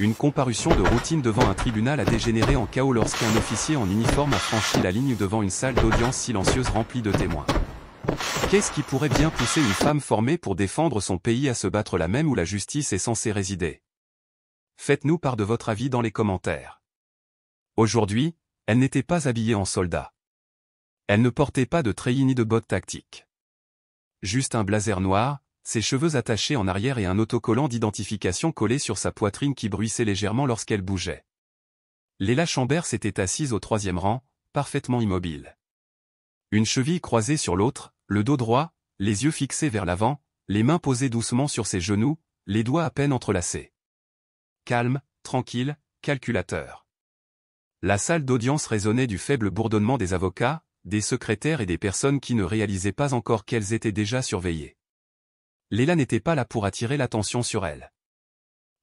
Une comparution de routine devant un tribunal a dégénéré en chaos lorsqu'un officier en uniforme a franchi la ligne devant une salle d'audience silencieuse remplie de témoins. Qu'est-ce qui pourrait bien pousser une femme formée pour défendre son pays à se battre là même où la justice est censée résider? Faites-nous part de votre avis dans les commentaires. Aujourd'hui, elle n'était pas habillée en soldat. Elle ne portait pas de treillis ni de bottes tactiques. Juste un blazer noir, ses cheveux attachés en arrière et un autocollant d'identification collé sur sa poitrine qui bruissait légèrement lorsqu'elle bougeait. Leila Chambers était assise au 3e rang, parfaitement immobile. Une cheville croisée sur l'autre, le dos droit, les yeux fixés vers l'avant, les mains posées doucement sur ses genoux, les doigts à peine entrelacés. Calme, tranquille, calculateur. La salle d'audience résonnait du faible bourdonnement des avocats, des secrétaires et des personnes qui ne réalisaient pas encore qu'elles étaient déjà surveillées. Leila n'était pas là pour attirer l'attention sur elle.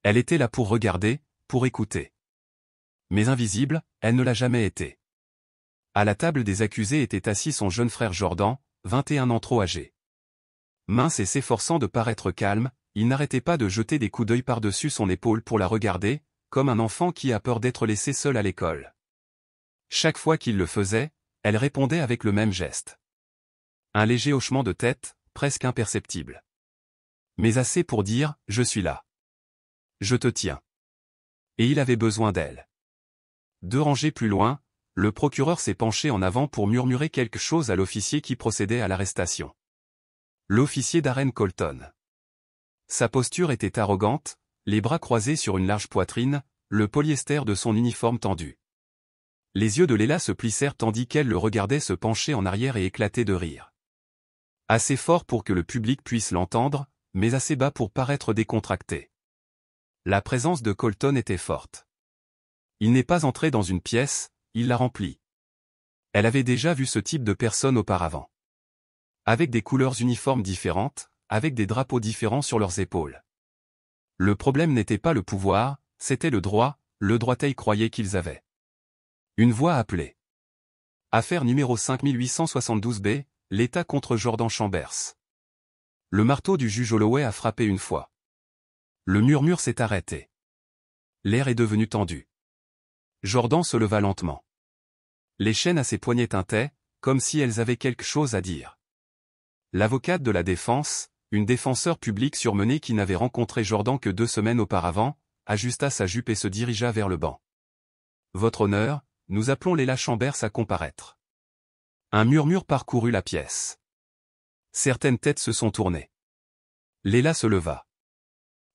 Elle était là pour regarder, pour écouter. Mais invisible, elle ne l'a jamais été. À la table des accusés était assis son jeune frère Jordan, 21 ans trop âgé. Mince et s'efforçant de paraître calme, il n'arrêtait pas de jeter des coups d'œil par-dessus son épaule pour la regarder, comme un enfant qui a peur d'être laissé seul à l'école. Chaque fois qu'il le faisait, elle répondait avec le même geste. Un léger hochement de tête, presque imperceptible. Mais assez pour dire « Je suis là. Je te tiens ». Et il avait besoin d'elle. 2 rangées plus loin, le procureur s'est penché en avant pour murmurer quelque chose à l'officier qui procédait à l'arrestation. L'officier Darren Colton. Sa posture était arrogante, les bras croisés sur une large poitrine, le polyester de son uniforme tendu. Les yeux de Leila se plissèrent tandis qu'elle le regardait se pencher en arrière et éclater de rire. Assez fort pour que le public puisse l'entendre, mais assez bas pour paraître décontracté. La présence de Colton était forte. Il n'est pas entré dans une pièce, il l'a remplie. Elle avait déjà vu ce type de personne auparavant. Avec des couleurs uniformes différentes, avec des drapeaux différents sur leurs épaules. Le problème n'était pas le pouvoir, c'était le droit ils croyaient qu'ils avaient. Une voix appelait. Affaire numéro 5872B, l'État contre Jordan Chambers. Le marteau du juge Holloway a frappé une fois. Le murmure s'est arrêté. L'air est devenu tendu. Jordan se leva lentement. Les chaînes à ses poignets tintaient, comme si elles avaient quelque chose à dire. L'avocate de la défense, une défenseure publique surmenée qui n'avait rencontré Jordan que 2 semaines auparavant, ajusta sa jupe et se dirigea vers le banc. Votre honneur, nous appelons Leila Chambers à comparaître. Un murmure parcourut la pièce. Certaines têtes se sont tournées. Leila se leva.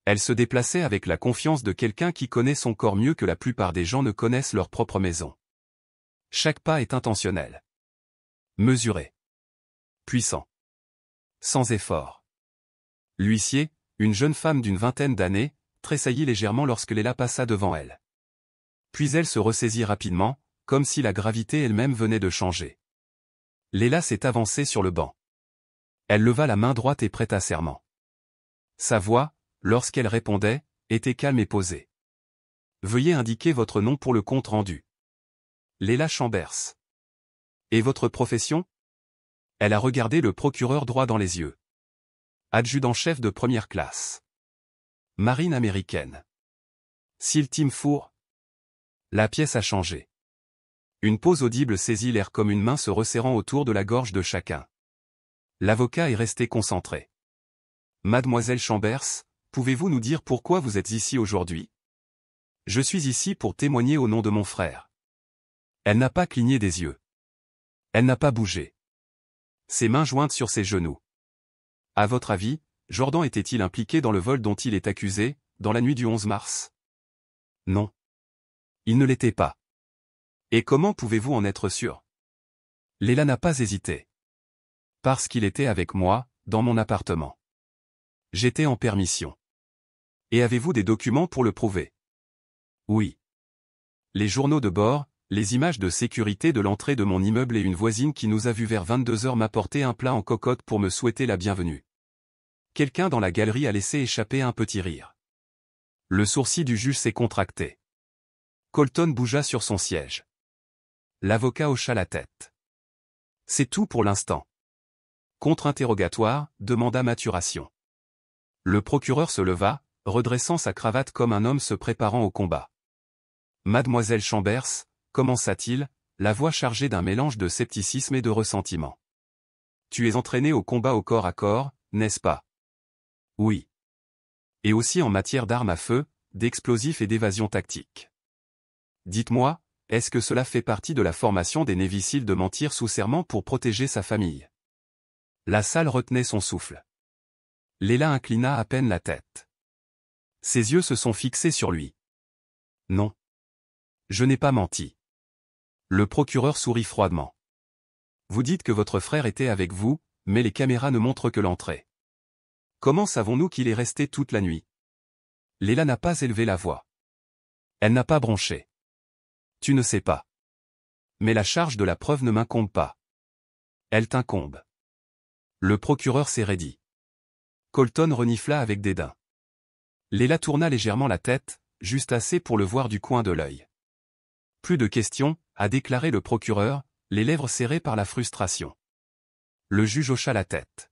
Elle se déplaçait avec la confiance de quelqu'un qui connaît son corps mieux que la plupart des gens ne connaissent leur propre maison. Chaque pas est intentionnel. Mesuré. Puissant. Sans effort. L'huissier, une jeune femme d'une vingtaine d'années, tressaillit légèrement lorsque Leila passa devant elle. Puis elle se ressaisit rapidement, comme si la gravité elle-même venait de changer. Leila s'est avancée sur le banc. Elle leva la main droite et prêta serment. Sa voix, lorsqu'elle répondait, était calme et posée. Veuillez indiquer votre nom pour le compte rendu. Leila Chambers. Et votre profession? Elle a regardé le procureur droit dans les yeux. Adjudant-chef de 1re classe. Marine américaine. SEAL Team 4. La pièce a changé. Une pause audible saisit l'air comme une main se resserrant autour de la gorge de chacun. L'avocat est resté concentré. Mademoiselle Chambers, pouvez-vous nous dire pourquoi vous êtes ici aujourd'hui? Je suis ici pour témoigner au nom de mon frère. Elle n'a pas cligné des yeux. Elle n'a pas bougé. Ses mains jointes sur ses genoux. À votre avis, Jordan était-il impliqué dans le vol dont il est accusé, dans la nuit du 11 mars? Non. Il ne l'était pas. Et comment pouvez-vous en être sûr? Leila n'a pas hésité. Parce qu'il était avec moi, dans mon appartement. J'étais en permission. Et avez-vous des documents pour le prouver? Oui. Les journaux de bord, les images de sécurité de l'entrée de mon immeuble et une voisine qui nous a vus vers 22 heures m'apporter un plat en cocotte pour me souhaiter la bienvenue. Quelqu'un dans la galerie a laissé échapper un petit rire. Le sourcil du juge s'est contracté. Colton bougea sur son siège. L'avocat hocha la tête. C'est tout pour l'instant. Contre-interrogatoire, demanda maturation. Le procureur se leva, redressant sa cravate comme un homme se préparant au combat. Mademoiselle Chambers, commença-t-il, la voix chargée d'un mélange de scepticisme et de ressentiment. Tu es entraînée au combat au corps à corps, n'est-ce pas? Oui. Et aussi en matière d'armes à feu, d'explosifs et d'évasion tactique. Dites-moi, est-ce que cela fait partie de la formation des Navy Seals de mentir sous serment pour protéger sa famille? La salle retenait son souffle. Léla inclina à peine la tête. Ses yeux se sont fixés sur lui. Non. Je n'ai pas menti. Le procureur sourit froidement. Vous dites que votre frère était avec vous, mais les caméras ne montrent que l'entrée. Comment savons-nous qu'il est resté toute la nuit? Léla n'a pas élevé la voix. Elle n'a pas bronché. Tu ne sais pas. Mais la charge de la preuve ne m'incombe pas. Elle t'incombe. Le procureur s'est raidi. Colton renifla avec dédain. Léla tourna légèrement la tête, juste assez pour le voir du coin de l'œil. Plus de questions, a déclaré le procureur, les lèvres serrées par la frustration. Le juge hocha la tête.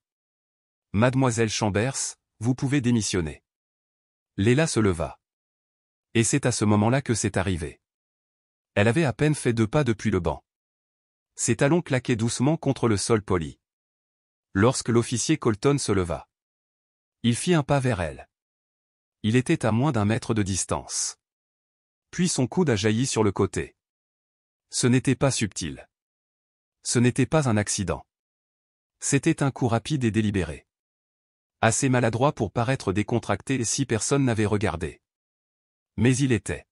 Mademoiselle Chambers, vous pouvez démissionner. Léla se leva. Et c'est à ce moment-là que c'est arrivé. Elle avait à peine fait 2 pas depuis le banc. Ses talons claquaient doucement contre le sol poli. Lorsque l'officier Colton se leva. Il fit un pas vers elle. Il était à moins d'1 mètre de distance. Puis son coude a jailli sur le côté. Ce n'était pas subtil. Ce n'était pas un accident. C'était un coup rapide et délibéré. Assez maladroit pour paraître décontracté si personne n'avait regardé. Mais il était.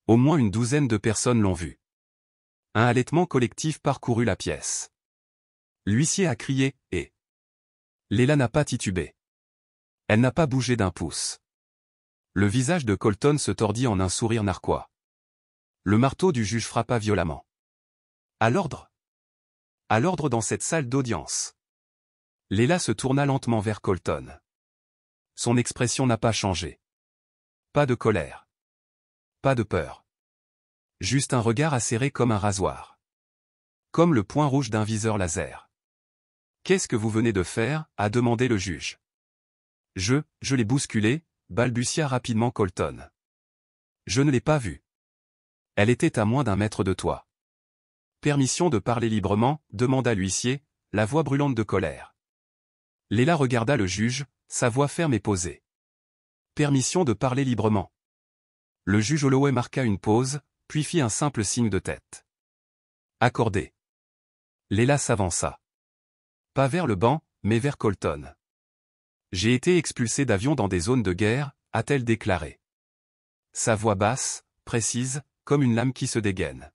Au moins une douzaine de personnes l'ont vu. Un halètement collectif parcourut la pièce. L'huissier a crié « et ». Léla n'a pas titubé. Elle n'a pas bougé d'un pouce. Le visage de Colton se tordit en un sourire narquois. Le marteau du juge frappa violemment. À l'ordre. À l'ordre dans cette salle d'audience. Léla se tourna lentement vers Colton. Son expression n'a pas changé. Pas de colère. Pas de peur. Juste un regard acéré comme un rasoir. Comme le point rouge d'un viseur laser. Qu'est-ce que vous venez de faire? A demandé le juge. Je l'ai bousculé, balbutia rapidement Colton. Je ne l'ai pas vue. Elle était à moins d'1 mètre de toi. Permission de parler librement, demanda l'huissier, la voix brûlante de colère. Léla regarda le juge, sa voix ferme et posée. Permission de parler librement. Le juge Holloway marqua une pause, puis fit un simple signe de tête. Accordé. Léla s'avança. Pas vers le banc, mais vers Colton. J'ai été expulsé d'avion dans des zones de guerre, a-t-elle déclaré. Sa voix basse, précise, comme une lame qui se dégaine.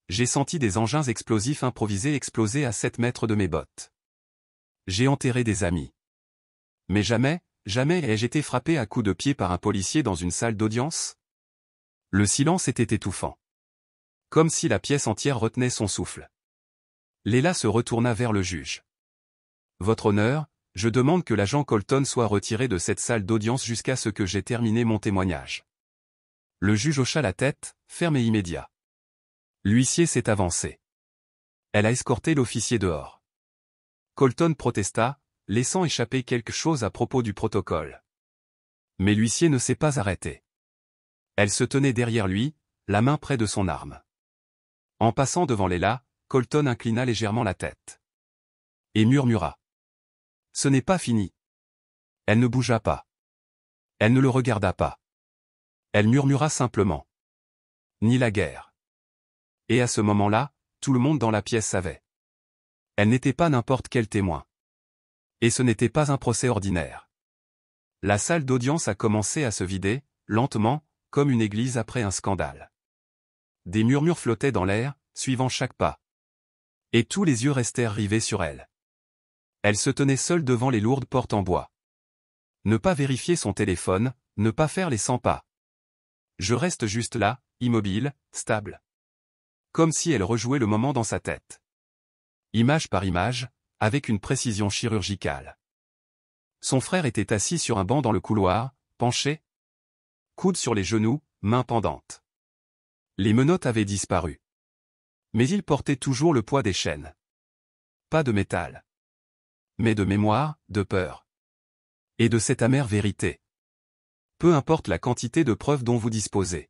J'ai senti des engins explosifs improvisés exploser à 7 mètres de mes bottes. J'ai enterré des amis. Mais jamais ai-je été frappé à coups de pied par un policier dans une salle d'audience? Le silence était étouffant. Comme si la pièce entière retenait son souffle. Léla se retourna vers le juge. Votre honneur, je demande que l'agent Colton soit retiré de cette salle d'audience jusqu'à ce que j'aie terminé mon témoignage. Le juge hocha la tête, ferme et immédiat. L'huissier s'est avancé. Elle a escorté l'officier dehors. Colton protesta, laissant échapper quelque chose à propos du protocole. Mais l'huissier ne s'est pas arrêté. Elle se tenait derrière lui, la main près de son arme. En passant devant Léla, Colton inclina légèrement la tête. Et murmura. Ce n'est pas fini. Elle ne bougea pas. Elle ne le regarda pas. Elle murmura simplement. Ni la guerre. Et à ce moment-là, tout le monde dans la pièce savait. Elle n'était pas n'importe quel témoin. Et ce n'était pas un procès ordinaire. La salle d'audience a commencé à se vider, lentement, comme une église après un scandale. Des murmures flottaient dans l'air, suivant chaque pas. Et tous les yeux restèrent rivés sur elle. Elle se tenait seule devant les lourdes portes en bois. Ne pas vérifier son téléphone, ne pas faire les 100 pas. Je reste juste là, immobile, stable. Comme si elle rejouait le moment dans sa tête. Image par image, avec une précision chirurgicale. Son frère était assis sur un banc dans le couloir, penché. Coude sur les genoux, mains pendantes. Les menottes avaient disparu. Mais il portait toujours le poids des chaînes. Pas de métal. Mais de mémoire, de peur. Et de cette amère vérité. Peu importe la quantité de preuves dont vous disposez.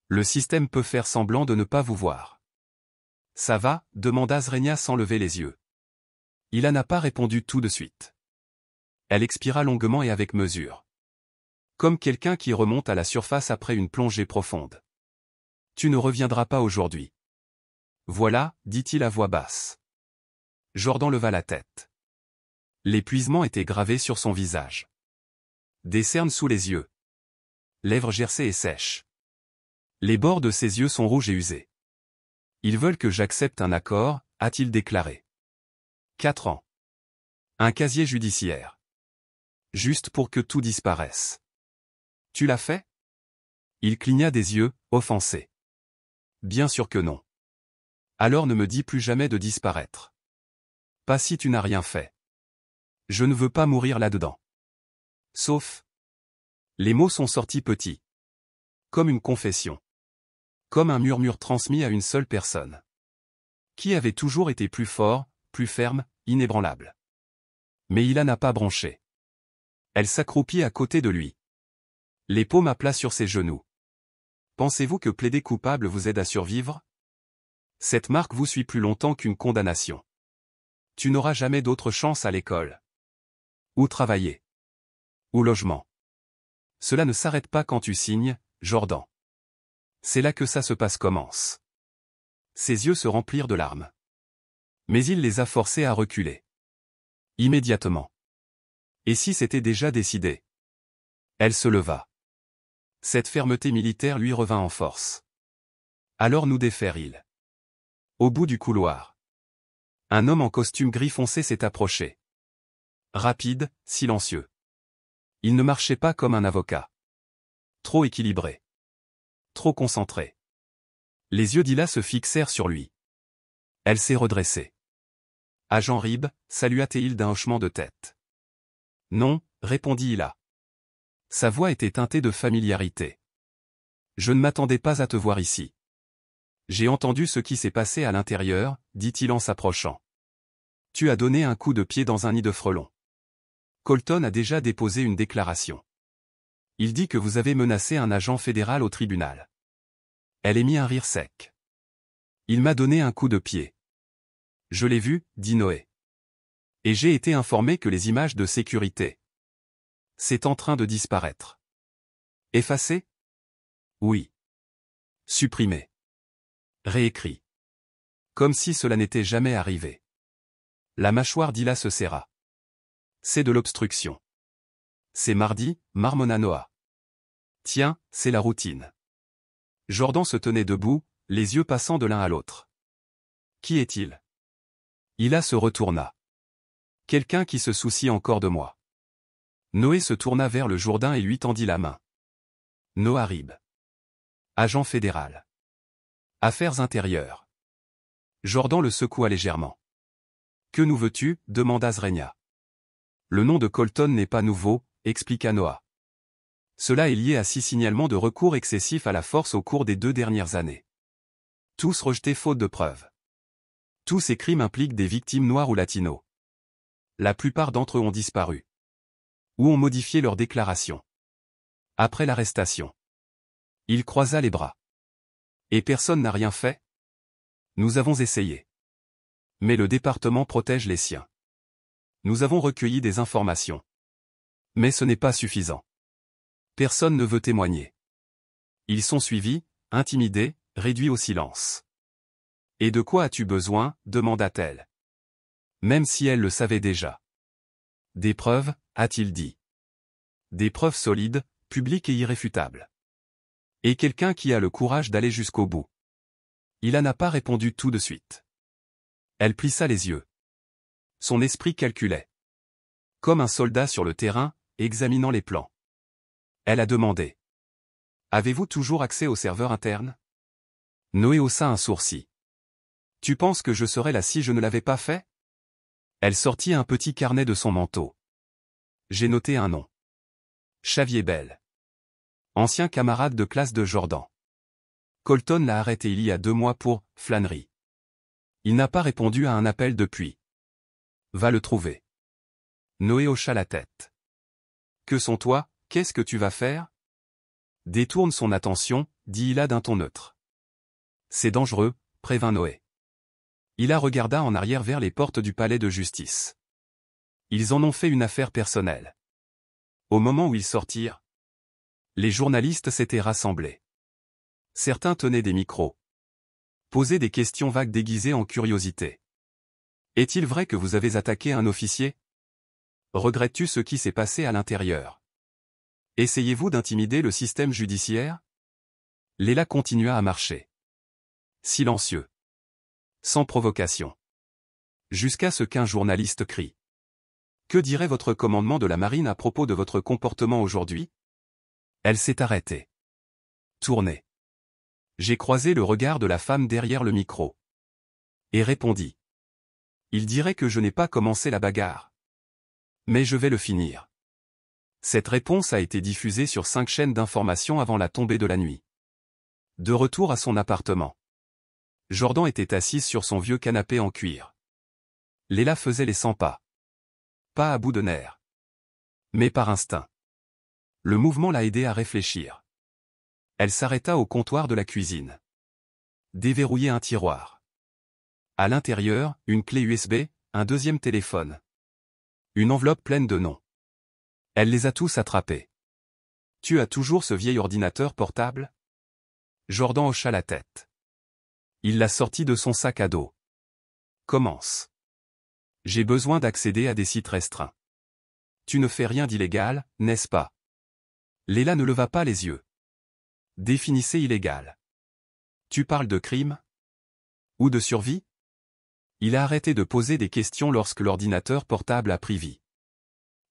Le système peut faire semblant de ne pas vous voir. Ça va, demanda Zrenia sans lever les yeux. Il n'a pas répondu tout de suite. Elle expira longuement et avec mesure. Comme quelqu'un qui remonte à la surface après une plongée profonde. Tu ne reviendras pas aujourd'hui. Voilà, dit-il à voix basse. Jordan leva la tête. L'épuisement était gravé sur son visage. Des cernes sous les yeux. Lèvres gercées et sèches. Les bords de ses yeux sont rouges et usés. Ils veulent que j'accepte un accord, a-t-il déclaré. 4 ans. Un casier judiciaire. Juste pour que tout disparaisse. Tu l'as fait? Il cligna des yeux, offensé. Bien sûr que non. Alors ne me dis plus jamais de disparaître. Pas si tu n'as rien fait. Je ne veux pas mourir là-dedans. Sauf. Les mots sont sortis petits. Comme une confession. Comme un murmure transmis à une seule personne. Qui avait toujours été plus fort, plus ferme, inébranlable. Mais il n'a pas bronché. Elle s'accroupit à côté de lui. Les paumes à plat sur ses genoux. Pensez-vous que plaider coupable vous aide à survivre? Cette marque vous suit plus longtemps qu'une condamnation. Tu n'auras jamais d'autre chance à l'école. Ou travailler. Ou logement. Cela ne s'arrête pas quand tu signes, Jordan. C'est là que ça se passe commence. Ses yeux se remplirent de larmes. Mais il les a forcés à reculer. Immédiatement. Et si c'était déjà décidé? Elle se leva. Cette fermeté militaire lui revint en force. Alors nous défère-il. Au bout du couloir. Un homme en costume gris foncé s'est approché. Rapide, silencieux. Il ne marchait pas comme un avocat. Trop équilibré. Trop concentré. Les yeux d'Hila se fixèrent sur lui. Elle s'est redressée. Agent Rib, salua-t-il d'un hochement de tête. Non, répondit Hila. Sa voix était teintée de familiarité. Je ne m'attendais pas à te voir ici. J'ai entendu ce qui s'est passé à l'intérieur, dit-il en s'approchant. Tu as donné un coup de pied dans un nid de frelons. Colton a déjà déposé une déclaration. Il dit que vous avez menacé un agent fédéral au tribunal. Elle émit un rire sec. Il m'a donné un coup de pied. Je l'ai vu, dit Noé. Et j'ai été informé que les images de sécurité. C'est en train de disparaître. Effacé? Oui. Supprimé. Réécrit. Comme si cela n'était jamais arrivé. La mâchoire d'Hila se serra. C'est de l'obstruction. C'est mardi, marmonna Noah. Tiens, c'est la routine. Jordan se tenait debout, les yeux passant de l'un à l'autre. Qui est-il? Hila se retourna. Quelqu'un qui se soucie encore de moi. Noé se tourna vers le Jourdain et lui tendit la main. Noah Rib. Agent fédéral. Affaires intérieures. Jordan le secoua légèrement. Que nous veux-tu? Demanda Zrenia. Le nom de Colton n'est pas nouveau, expliqua Noah. Cela est lié à 6 signalements de recours excessifs à la force au cours des 2 dernières années. Tous rejetés faute de preuves. Tous ces crimes impliquent des victimes noires ou latinos. La plupart d'entre eux ont disparu. Ou ont modifié leur déclaration. Après l'arrestation. Il croisa les bras. Et personne n'a rien fait? Nous avons essayé. Mais le département protège les siens. Nous avons recueilli des informations. Mais ce n'est pas suffisant. Personne ne veut témoigner. Ils sont suivis, intimidés, réduits au silence. Et de quoi as-tu besoin? Demanda-t-elle. Même si elle le savait déjà. Des preuves, a-t-il dit. Des preuves solides, publiques et irréfutables. Et quelqu'un qui a le courage d'aller jusqu'au bout. Il n'a pas répondu tout de suite. Elle plissa les yeux. Son esprit calculait. Comme un soldat sur le terrain, examinant les plans. Elle a demandé. Avez-vous toujours accès au serveur interne? Noé haussa un sourcil. Tu penses que je serais là si je ne l'avais pas fait? Elle sortit un petit carnet de son manteau. J'ai noté un nom. Xavier Bell. Ancien camarade de classe de Jordan. Colton l'a arrêté il y a 2 mois pour flânerie. Il n'a pas répondu à un appel depuis. Va le trouver. Noé hocha la tête. Que sont toi, Qu'est-ce que tu vas faire? Détourne son attention, dit Hila d'un ton neutre. C'est dangereux, prévint Noé. Hila regarda en arrière vers les portes du palais de justice. Ils en ont fait une affaire personnelle. Au moment où ils sortirent, les journalistes s'étaient rassemblés. Certains tenaient des micros. Posaient des questions vagues déguisées en curiosité. Est-il vrai que vous avez attaqué un officier? Regrettes-tu ce qui s'est passé à l'intérieur? Essayez-vous d'intimider le système judiciaire? Léla continua à marcher. Silencieux. Sans provocation. Jusqu'à ce qu'un journaliste crie. Que dirait votre commandement de la marine à propos de votre comportement aujourd'hui? Elle s'est arrêtée. Tournée. J'ai croisé le regard de la femme derrière le micro. Et répondit. Il dirait que je n'ai pas commencé la bagarre. Mais je vais le finir. Cette réponse a été diffusée sur 5 chaînes d'information avant la tombée de la nuit. De retour à son appartement. Jordan était assise sur son vieux canapé en cuir. Léla faisait les 100 pas. Pas à bout de nerfs. Mais par instinct. Le mouvement l'a aidée à réfléchir. Elle s'arrêta au comptoir de la cuisine. Déverrouiller un tiroir. À l'intérieur, une clé USB, un deuxième téléphone. Une enveloppe pleine de noms. Elle les a tous attrapés. Tu as toujours ce vieil ordinateur portable? Jordan hocha la tête. Il l'a sorti de son sac à dos. Commence. J'ai besoin d'accéder à des sites restreints. Tu ne fais rien d'illégal, n'est-ce pas? Léla ne leva pas les yeux. Définissez illégal. Tu parles de crime? Ou de survie? Il a arrêté de poser des questions lorsque l'ordinateur portable a pris vie.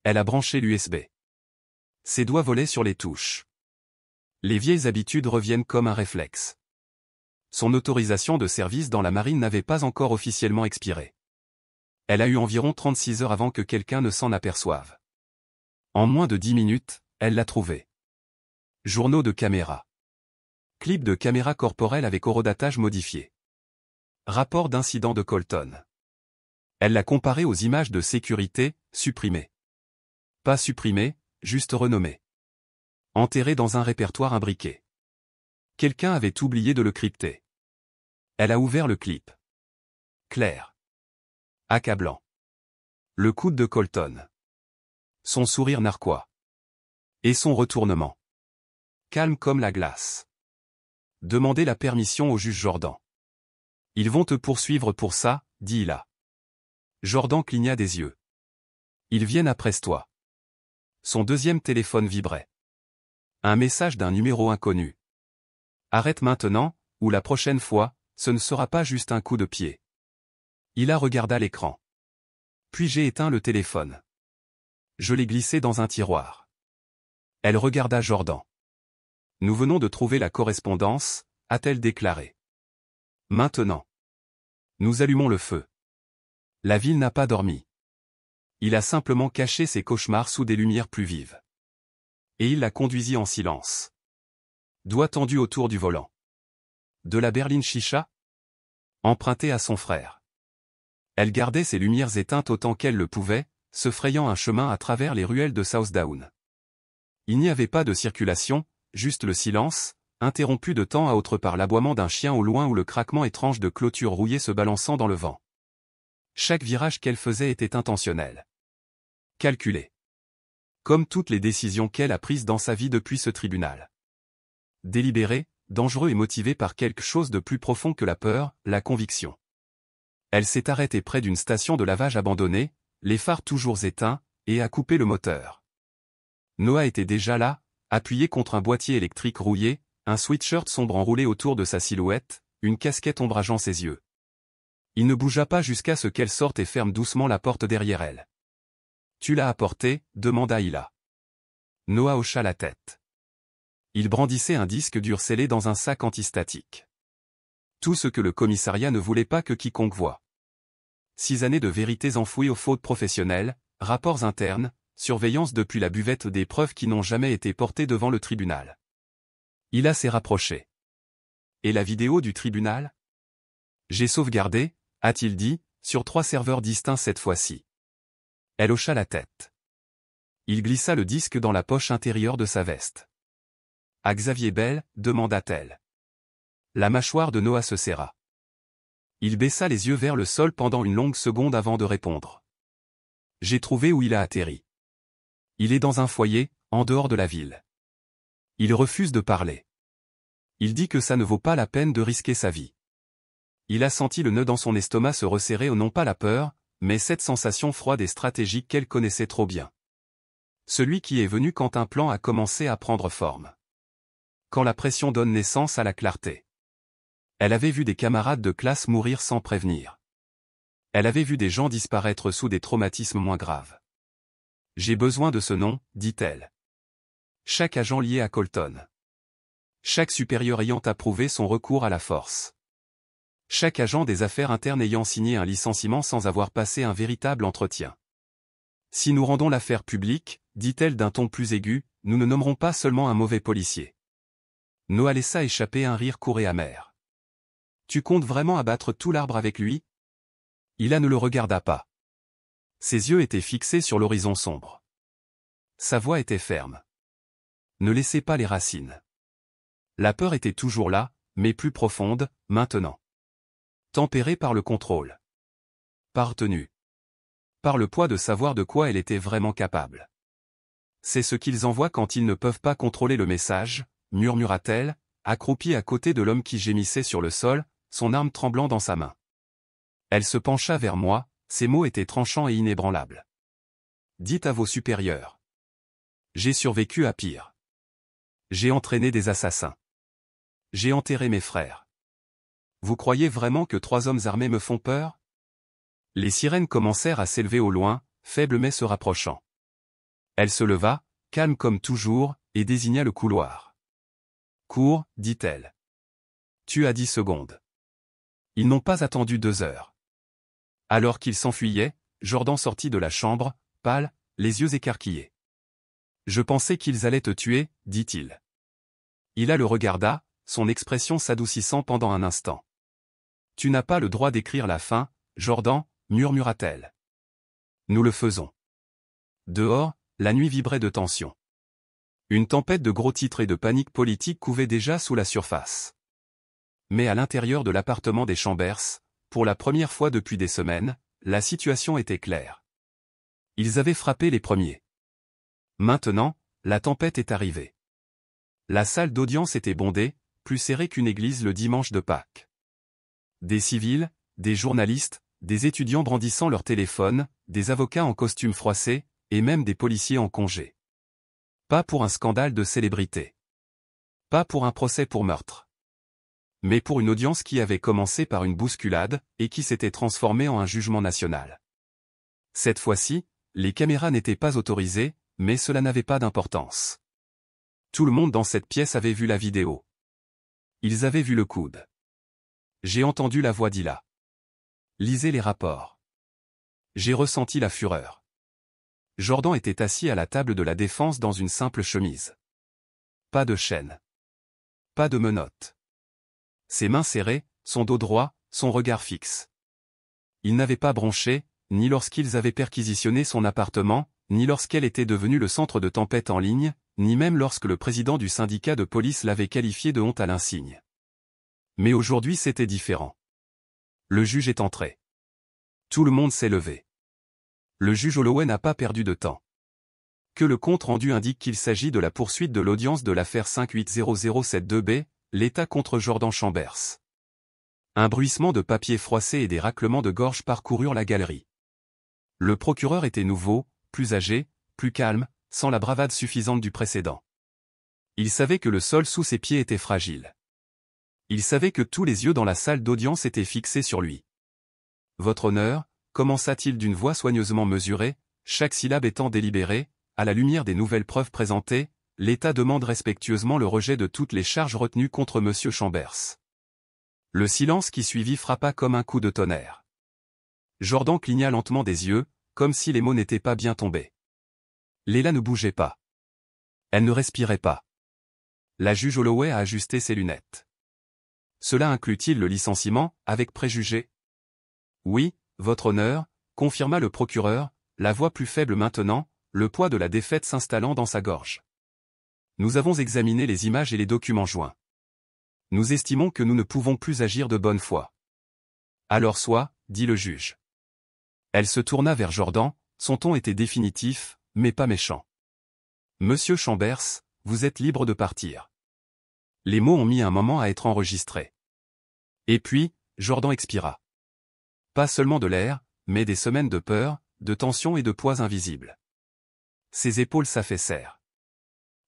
Elle a branché l'USB. Ses doigts volaient sur les touches. Les vieilles habitudes reviennent comme un réflexe. Son autorisation de service dans la marine n'avait pas encore officiellement expiré. Elle a eu environ 36 heures avant que quelqu'un ne s'en aperçoive. En moins de 10 minutes, elle l'a trouvé. Journaux de caméra. Clip de caméra corporelle avec horodatage modifié. Rapport d'incident de Colton. Elle l'a comparé aux images de sécurité, supprimées. Pas supprimées, juste renommées. Enterrées dans un répertoire imbriqué. Quelqu'un avait oublié de le crypter. Elle a ouvert le clip. Clair. Accablant. Le coude de Colton. Son sourire narquois. Et son retournement. Calme comme la glace. Demandez la permission au juge Jordan. Ils vont te poursuivre pour ça, dit Hila. Jordan cligna des yeux. Ils viennent après toi. Son deuxième téléphone vibrait. Un message d'un numéro inconnu. Arrête maintenant, ou la prochaine fois, ce ne sera pas juste un coup de pied. Hila regarda l'écran. Puis j'ai éteint le téléphone. Je l'ai glissé dans un tiroir. Elle regarda Jordan. Nous venons de trouver la correspondance, a-t-elle déclaré. Maintenant. Nous allumons le feu. La ville n'a pas dormi. Il a simplement caché ses cauchemars sous des lumières plus vives. Et il la conduisit en silence. Doigts tendus autour du volant. De la berline chicha? Empruntée à son frère. Elle gardait ses lumières éteintes autant qu'elle le pouvait, se frayant un chemin à travers les ruelles de Southdown. Il n'y avait pas de circulation, juste le silence, interrompu de temps à autre par l'aboiement d'un chien au loin ou le craquement étrange de clôtures rouillées se balançant dans le vent. Chaque virage qu'elle faisait était intentionnel. Calculé. Comme toutes les décisions qu'elle a prises dans sa vie depuis ce tribunal. Délibéré, dangereux et motivé par quelque chose de plus profond que la peur, la conviction. Elle s'est arrêtée près d'une station de lavage abandonnée, les phares toujours éteints, et a coupé le moteur. Noah était déjà là, appuyé contre un boîtier électrique rouillé, un sweatshirt sombre enroulé autour de sa silhouette, une casquette ombrageant ses yeux. Il ne bougea pas jusqu'à ce qu'elle sorte et ferme doucement la porte derrière elle. « Tu l'as apporté ?» demanda Hila. Noah hocha la tête. Il brandissait un disque dur scellé dans un sac antistatique. Tout ce que le commissariat ne voulait pas que quiconque voie. 6 années de vérités enfouies aux fautes professionnelles, rapports internes, surveillance depuis la buvette des preuves qui n'ont jamais été portées devant le tribunal. Hila s'est rapproché. Et la vidéo du tribunal? J'ai sauvegardé, a-t-il dit, sur 3 serveurs distincts cette fois-ci. Elle hocha la tête. Il glissa le disque dans la poche intérieure de sa veste. « À Xavier Bell » demanda-t-elle. La mâchoire de Noah se serra. Il baissa les yeux vers le sol pendant une longue seconde avant de répondre. « J'ai trouvé où il a atterri. Il est dans un foyer, en dehors de la ville. Il refuse de parler. Il dit que ça ne vaut pas la peine de risquer sa vie. » Il a senti le nœud dans son estomac se resserrer, non pas la peur, mais cette sensation froide et stratégique qu'elle connaissait trop bien. Celui qui est venu quand un plan a commencé à prendre forme. Quand la pression donne naissance à la clarté. Elle avait vu des camarades de classe mourir sans prévenir. Elle avait vu des gens disparaître sous des traumatismes moins graves. « J'ai besoin de ce nom », dit-elle. Chaque agent lié à Colton. Chaque supérieur ayant approuvé son recours à la force. Chaque agent des affaires internes ayant signé un licenciement sans avoir passé un véritable entretien. « Si nous rendons l'affaire publique, » dit-elle d'un ton plus aigu, « nous ne nommerons pas seulement un mauvais policier. » Noah laissa échapper un rire court et amer. « Tu comptes vraiment abattre tout l'arbre avec lui ?» Hila ne le regarda pas. Ses yeux étaient fixés sur l'horizon sombre. Sa voix était ferme. « Ne laissez pas les racines. » La peur était toujours là, mais plus profonde, maintenant. Tempérée par le contrôle. Par retenue. Par le poids de savoir de quoi elle était vraiment capable. « C'est ce qu'ils envoient quand ils ne peuvent pas contrôler le message, » murmura-t-elle, accroupie à côté de l'homme qui gémissait sur le sol, son arme tremblant dans sa main. Elle se pencha vers moi, ses mots étaient tranchants et inébranlables. « Dites à vos supérieurs. J'ai survécu à pire. J'ai entraîné des assassins. J'ai enterré mes frères. Vous croyez vraiment que 3 hommes armés me font peur ?» Les sirènes commencèrent à s'élever au loin, faibles mais se rapprochant. Elle se leva, calme comme toujours, et désigna le couloir. « Cours, dit-elle. Tu as 10 secondes. » Ils n'ont pas attendu 2 heures. Alors qu'ils s'enfuyaient, Jordan sortit de la chambre, pâle, les yeux écarquillés. « Je pensais qu'ils allaient te tuer, dit-il. » Hila le regarda, son expression s'adoucissant pendant un instant. « Tu n'as pas le droit d'écrire la fin, Jordan, murmura-t-elle. Nous le faisons. » Dehors, la nuit vibrait de tension. Une tempête de gros titres et de panique politique couvait déjà sous la surface. Mais à l'intérieur de l'appartement des Chambers, pour la première fois depuis des semaines, la situation était claire. Ils avaient frappé les premiers. Maintenant, la tempête est arrivée. La salle d'audience était bondée, plus serrée qu'une église le dimanche de Pâques. Des civils, des journalistes, des étudiants brandissant leur téléphone, des avocats en costume froissé, et même des policiers en congé. Pas pour un scandale de célébrité. Pas pour un procès pour meurtre. Mais pour une audience qui avait commencé par une bousculade, et qui s'était transformée en un jugement national. Cette fois-ci, les caméras n'étaient pas autorisées, mais cela n'avait pas d'importance. Tout le monde dans cette pièce avait vu la vidéo. Ils avaient vu le coude. J'ai entendu la voix d'Hila. Lisez les rapports. J'ai ressenti la fureur. Jordan était assis à la table de la défense dans une simple chemise. Pas de chaîne. Pas de menottes. Ses mains serrées, son dos droit, son regard fixe. Il n'avait pas bronché, ni lorsqu'ils avaient perquisitionné son appartement, ni lorsqu'elle était devenue le centre de tempête en ligne, ni même lorsque le président du syndicat de police l'avait qualifié de honte à l'insigne. Mais aujourd'hui c'était différent. Le juge est entré. Tout le monde s'est levé. Le juge Holloway n'a pas perdu de temps. Que le compte-rendu indique qu'il s'agit de la poursuite de l'audience de l'affaire 580072B, l'État contre Jordan Chambers. Un bruissement de papier froissé et des raclements de gorge parcoururent la galerie. Le procureur était nouveau, plus âgé, plus calme, sans la bravade suffisante du précédent. Il savait que le sol sous ses pieds était fragile. Il savait que tous les yeux dans la salle d'audience étaient fixés sur lui. « Votre honneur », commença-t-il d'une voix soigneusement mesurée, chaque syllabe étant délibérée, à la lumière des nouvelles preuves présentées, l'État demande respectueusement le rejet de toutes les charges retenues contre M. Chambers. Le silence qui suivit frappa comme un coup de tonnerre. Jordan cligna lentement des yeux, comme si les mots n'étaient pas bien tombés. Léla ne bougeait pas. Elle ne respirait pas. La juge Holloway a ajusté ses lunettes. Cela inclut-il le licenciement, avec préjugé? Oui, votre honneur, confirma le procureur, la voix plus faible maintenant, le poids de la défaite s'installant dans sa gorge. Nous avons examiné les images et les documents joints. Nous estimons que nous ne pouvons plus agir de bonne foi. Alors sois, dit le juge. Elle se tourna vers Jordan, son ton était définitif, mais pas méchant. Monsieur Chambers, vous êtes libre de partir. Les mots ont mis un moment à être enregistrés. Et puis, Jordan expira. Pas seulement de l'air, mais des semaines de peur, de tension et de poids invisibles. Ses épaules s'affaissèrent.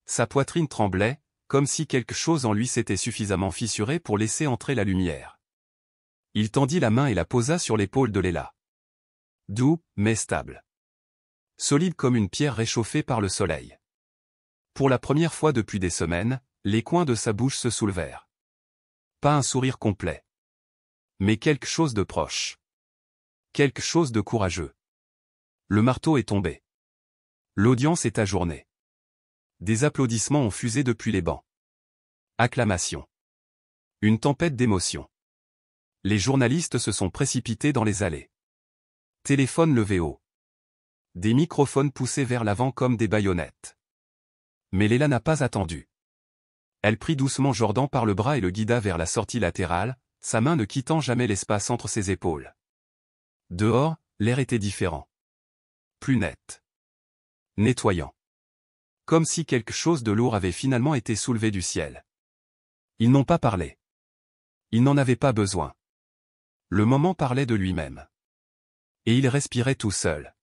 Sa poitrine tremblait, comme si quelque chose en lui s'était suffisamment fissuré pour laisser entrer la lumière. Il tendit la main et la posa sur l'épaule de Léla. Doux, mais stable. Solide comme une pierre réchauffée par le soleil. Pour la première fois depuis des semaines, les coins de sa bouche se soulevèrent. Pas un sourire complet. Mais quelque chose de proche. Quelque chose de courageux. Le marteau est tombé. L'audience est ajournée. Des applaudissements ont fusé depuis les bancs. Acclamations. Une tempête d'émotions. Les journalistes se sont précipités dans les allées. Téléphone levé haut. Des microphones poussés vers l'avant comme des baïonnettes. Mais Léla n'a pas attendu. Elle prit doucement Jordan par le bras et le guida vers la sortie latérale, sa main ne quittant jamais l'espace entre ses épaules. Dehors, l'air était différent. Plus net. Nettoyant. Comme si quelque chose de lourd avait finalement été soulevé du ciel. Ils n'ont pas parlé. Ils n'en avaient pas besoin. Le moment parlait de lui-même. Et il respirait tout seul.